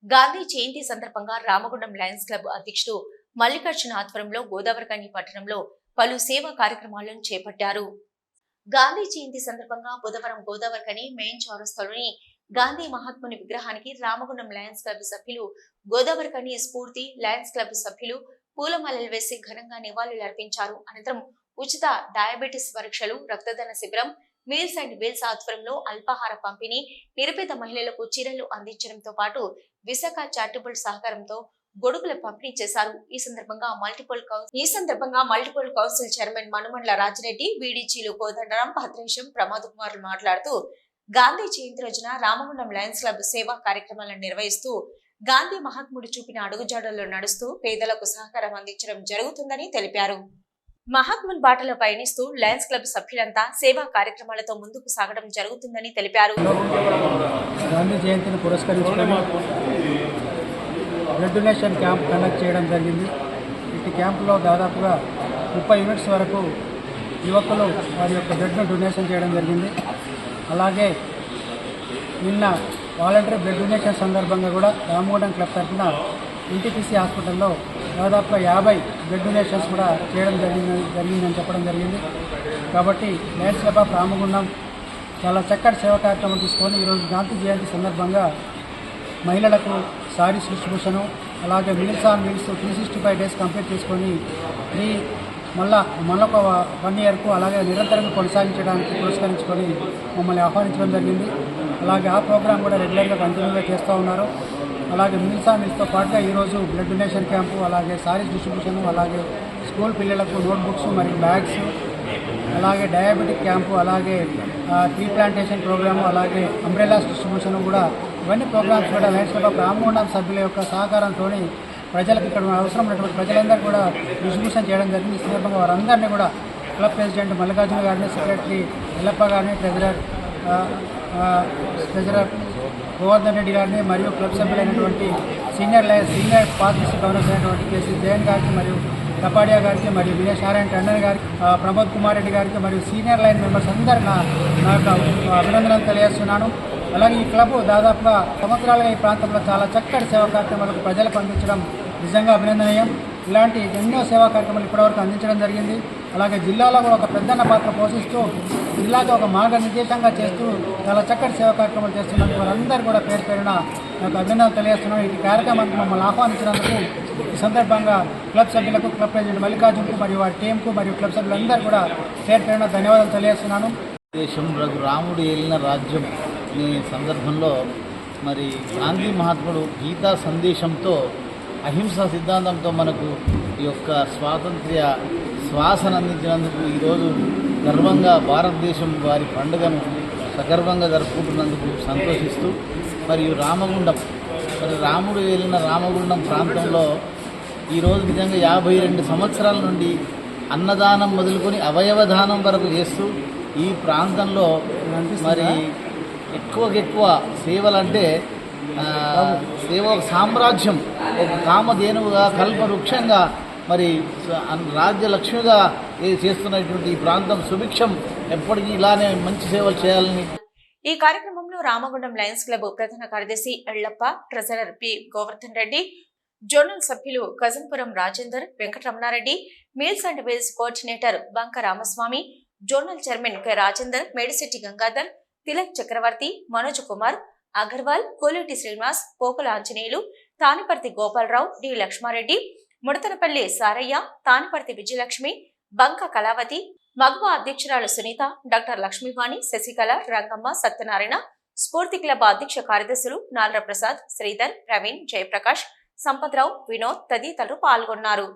గాంధీ జయంతి సందర్భంగా Ramagundam Lions club అధ్యక్షుడు మల్లికార్జున ఆధ్వర్యంలో గోదావరికని పట్టణంలో పలు సేవా కార్యక్రమాలను చేపట్టారు. గాంధీ జయంతి సందర్భంగా బుధవారం గోదావరికని మెయిన్ చౌరస్తాలోని గాంధీ మహాత్ముని విగ్రహానికి రామగుండం లయన్స్ క్లబ్ సభ్యులు, గోదావరికని స్ఫూర్తి లయన్స్ క్లబ్ సభ్యులు పూలమాలలు వేసి ఘనంగా నివాళులర్పించారు. అనంతరం ఉచిత డయాబెటిస్ పరీక్షలు, రక్తదాన శిబిరం, మీల్స్ అండ్ వీల్స్ ఆధ్వర్యంలో అల్పాహార పంపిణీ, నిరుపేద మహిళలకు చీరలు అందించడంతో పాటు విశాఖ చారిటబుల్ సహకారంతో గొడుగుల పంపిణీ చేశారు. ఈ సందర్భంగా municipal council chairman Manumandla Rajireddy, బీడీజీలు కోదండరాం, భద్రేశం, ప్రమాద్ కుమార్ మాట్లాడుతూ గాంధీ జయంతి రోజున రామగుండం లయన్స్ క్లబ్ సేవా కార్యక్రమాలను నిర్వహిస్తూ గాంధీ మహాత్ముడు చూపిన అడుగుజాడల్లో నడుస్తూ పేదలకు సహకారం అందించడం జరుగుతుందని తెలిపారు. మహాత్ముని బాటలో పయనిస్తూ లయన్స్ క్లబ్ సభ్యులంతా సేవా కార్యక్రమాలతో ముందుకు సాగడం జరుగుతుందని తెలిపారు. గాంధీ జయంతిని పురస్కరించుకొని బ్లడ్ డొనేషన్ క్యాంప్ కండక్ట్ చేయడం జరిగింది. ఈ క్యాంపులో దాదాపుగా 30 యూనిట్స్ వరకు యువకులు వారి యొక్క బ్లడ్ను డొనేషన్ చేయడం జరిగింది. అలాగే నిన్న వాలంటరీ బ్లడ్ డొనేషన్ సందర్భంగా కూడా రామగుండం క్లబ్ తరఫున ఎన్టీపీసీ హాస్పిటల్లో దాదాపుగా 50 బ్లడ్ డొనేషన్స్ కూడా చేయడం జరిగిందని చెప్పడం జరిగింది. కాబట్టి లయన్స్ క్లబ్ ఆఫ్ రామగుండం చాలా చక్కటి సేవా కార్యక్రమం తీసుకొని ఈరోజు గాంధీ జయంతి సందర్భంగా మహిళలకు సారీస్ డిస్ట్రిబ్యూషను, అలాగే meals on wheels 365 days complete చేసుకొని మళ్ళొక 1 ఇయర్కు అలాగే నిరంతరంగా కొనసాగించడానికి పురస్కరించుకొని మమ్మల్ని ఆహ్వానించడం జరిగింది. అలాగే ఆ ప్రోగ్రాం కూడా రెగ్యులర్గా కంటిన్యూగా చేస్తూ ఉన్నారు. అలాగే మీల్స్ ఆన్ వీల్స్తో పాటుగా ఈరోజు బ్లడ్ డొనేషన్ క్యాంపు, అలాగే సారీస్ డిస్ట్రిబ్యూషన్, అలాగే స్కూల్ పిల్లలకు నోట్బుక్స్ మరియు బ్యాగ్స్, అలాగే డయాబెటిక్ క్యాంపు, అలాగే ట్రీ ప్లాంటేషన్ ప్రోగ్రాము, అలాగే అంబ్రెలాస్ డిస్ట్రిబ్యూషన్ కూడా, ఇవన్నీ ప్రోగ్రామ్స్ కూడా లయన్స్ క్లబ్ ఆఫ్ రామగుండం సభ్యుల యొక్క సహకారంతో ప్రజలకు ఇక్కడ అవసరం ఉన్నటువంటి ప్రజలందరూ కూడా డిస్ట్రిబ్యూషన్ చేయడం జరిగింది. ఈ సందర్భంగా వారందరినీ కూడా క్లబ్ ప్రెసిడెంట్ మల్లికార్జున గారిని, సెక్రటరీ ఎల్లప్ప గారిని, ట్రెజరర్ గోవర్ధన్ రెడ్డి గారిని మరియు క్లబ్ సభ్యులైనటువంటి సీనియర్ పార్టీసీ గవర్నర్స్ అయినటువంటి కేసీ జయన్ గారికి మరియు కపాడియా గారికి మరియు వినేష్ నారాయణ టండన్ గారికి, ప్రమోద్ కుమార్ రెడ్డి గారికి మరియు సీనియర్ లైన్ మెంబర్స్ అందరూ నా యొక్క అభినందనలు తెలియజేస్తున్నాను. అలాగే ఈ క్లబ్ దాదాపుగా సంవత్సరాలుగా ఈ ప్రాంతంలో చాలా చక్కటి సేవా కార్యక్రమాలకు ప్రజలకు అందించడం నిజంగా అభినందనీయం. ఇలాంటి ఎన్నో సేవా కార్యక్రమాలు ఇప్పటివరకు అందించడం జరిగింది. అలాగే జిల్లాలో కూడా ఒక పెద్దన్న పాత్ర పోషిస్తూ జిల్లాకు ఒక మార్గనిర్దేశంగా చేస్తూ చాలా చక్కటి సేవా కార్యక్రమాలు చేస్తున్నందుకు వారందరూ కూడా పేరు పేరున నాకు అభినందనలు తెలియజేస్తున్నాను. ఈ కార్యక్రమానికి మమ్మల్ని ఆహ్వానించినందుకు ఈ సందర్భంగా క్లబ్ సభ్యులకు, క్లబ్ ప్రెసిడెంట్ మల్లికార్జునకు మరియు వారి టీంకు మరియు క్లబ్ సభ్యులందరూ కూడా పేరు పేరున ధన్యవాదాలు తెలియజేస్తున్నాను. దేశం రాముడు ఏలిన రాజ్యం ఈ సందర్భంలో మరి గాంధీ మహాత్ముడు గీతా సందేశంతో, అహింసా సిద్ధాంతంతో మనకు ఈ యొక్క స్వాతంత్ర్య శ్వాసను అందించినందుకు ఈరోజు గర్వంగా భారతదేశం వారి పండుగను సగర్వంగా జరుపుకుంటున్నందుకు సంతోషిస్తూ, మరియు రామగుండం రాముడు వెళ్ళిన రామగుండం ప్రాంతంలో ఈరోజు నిజంగా 52 సంవత్సరాల నుండి అన్నదానం మొదలుకొని అవయవదానం వరకు చేస్తూ ఈ ప్రాంతంలో మరి ఎక్కువ సేవలంటే సేవ సామ్రాజ్యం, ఒక కామధేనువుగా కల్పవృక్షంగా మరి రాజ్యలక్ష్మిగా చేస్తున్నటువంటి ఈ ప్రాంతం సుభిక్షం ఎప్పటికీ ఇలానే మంచి సేవలు చేయాలని. ఈ కార్యక్రమంలో రామగుండం లయన్స్ క్లబ్ ప్రధాన కార్యదర్శి Ellappa, treasurer P Govardhan Reddy, zonal సభ్యులు Gajampuram Rajender, Venkataramanareddy, meals and wheels coordinator Banka Ramaswamy, zonal chairman K Rajender, Medishetti Gangadhar, Tilak Chakravarthy, Manoj Kumar Agarwal, Koleti Srinivas, Pokala Anjaneyulu, Taniparthi Gopalarao, D Lakshmareddy, Mudathanapalli Saraiah, Taniparthi Vijayalakshmi, Banka Kalavathi, మగువ అధ్యక్షురాలు సునీత, డాక్టర్ లక్ష్మీవాణి, శశికళ, రంగమ్మ, సత్యనారాయణ, స్ఫూర్తి క్లబ్ అధ్యక్ష కార్యదర్శులు నాల్ర ప్రసాద్, శ్రీధర్, ప్రవీణ్, జయప్రకాష్, సంపత్రావు, వినోద్ తదితరులు పాల్గొన్నారు.